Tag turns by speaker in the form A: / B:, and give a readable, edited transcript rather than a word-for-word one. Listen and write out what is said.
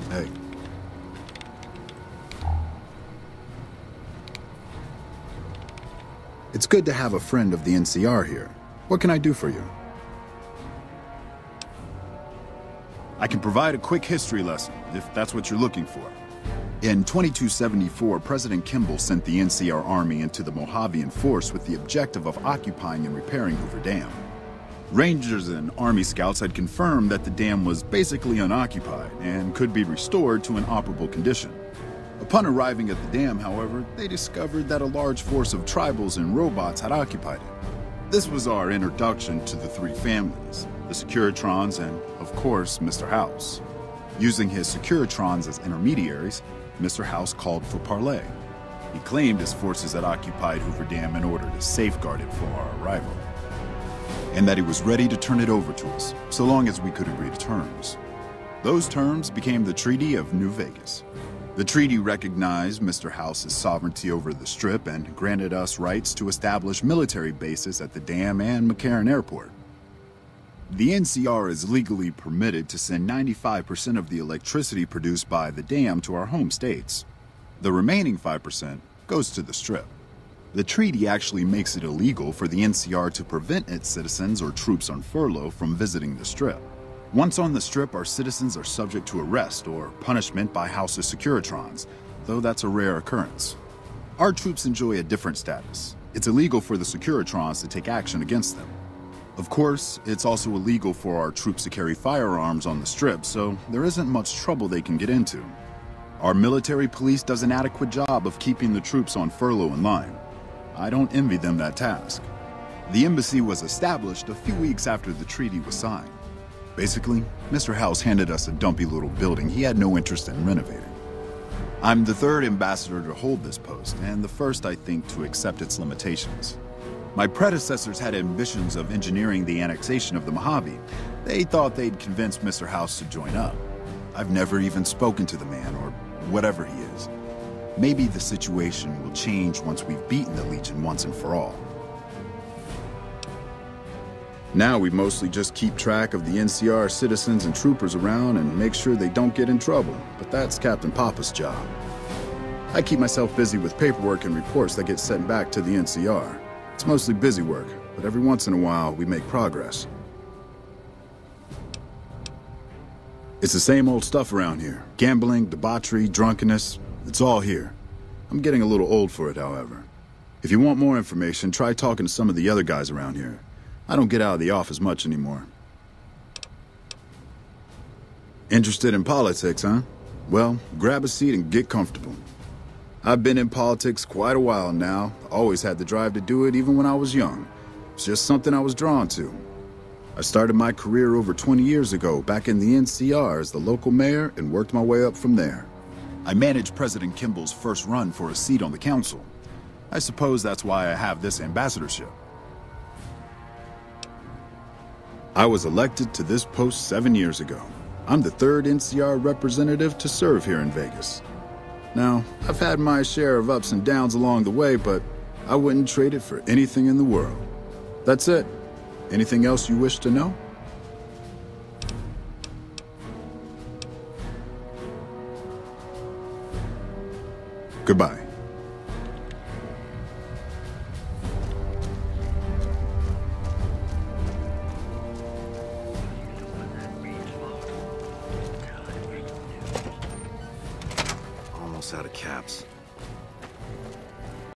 A: Hey. It's good to have a friend of the NCR here. What can I do for you? I can provide a quick history lesson, if that's what you're looking for. In 2274, President Kimball sent the NCR Army into the Mojavean force with the objective of occupying and repairing Hoover Dam. Rangers and Army scouts had confirmed that the dam was basically unoccupied and could be restored to an operable condition. Upon arriving at the dam, however, they discovered that a large force of tribals and robots had occupied it. This was our introduction to the three families, the Securitrons and, of course, Mr. House. Using his Securitrons as intermediaries, Mr. House called for parley. He claimed his forces had occupied Hoover Dam in order to safeguard it for our arrival, and that he was ready to turn it over to us, so long as we could agree to terms. Those terms became the Treaty of New Vegas. The treaty recognized Mr. House's sovereignty over the Strip and granted us rights to establish military bases at the dam and McCarran Airport. The NCR is legally permitted to send 95% of the electricity produced by the dam to our home states. The remaining 5% goes to the Strip. The treaty actually makes it illegal for the NCR to prevent its citizens or troops on furlough from visiting the Strip. Once on the Strip, our citizens are subject to arrest or punishment by House's Securitrons, though that's a rare occurrence. Our troops enjoy a different status. It's illegal for the Securitrons to take action against them. Of course, it's also illegal for our troops to carry firearms on the Strip, so there isn't much trouble they can get into. Our military police does an adequate job of keeping the troops on furlough in line. I don't envy them that task. The embassy was established a few weeks after the treaty was signed. Basically, Mr. House handed us a dumpy little building he had no interest in renovating. I'm the third ambassador to hold this post, and the first, I think, to accept its limitations. My predecessors had ambitions of engineering the annexation of the Mojave. They thought they'd convince Mr. House to join up. I've never even spoken to the man, or whatever he is. Maybe the situation will change once we've beaten the Legion once and for all. Now we mostly just keep track of the NCR citizens and troopers around and make sure they don't get in trouble, but that's Captain Papa's job. I keep myself busy with paperwork and reports that get sent back to the NCR. It's mostly busy work, but every once in a while we make progress. It's the same old stuff around here. Gambling, debauchery, drunkenness, it's all here. I'm getting a little old for it, however. If you want more information, try talking to some of the other guys around here. I don't get out of the office much anymore. Interested in politics, huh? Well, grab a seat and get comfortable. I've been in politics quite a while now. Always had the drive to do it even when I was young. It's just something I was drawn to. I started my career over 20 years ago back in the NCR as the local mayor and worked my way up from there. I managed President Kimball's first run for a seat on the council. I suppose that's why I have this ambassadorship. I was elected to this post 7 years ago. I'm the third NCR representative to serve here in Vegas. Now, I've had my share of ups and downs along the way, but I wouldn't trade it for anything in the world. That's it. Anything else you wish to know? Goodbye.
B: Almost out of caps.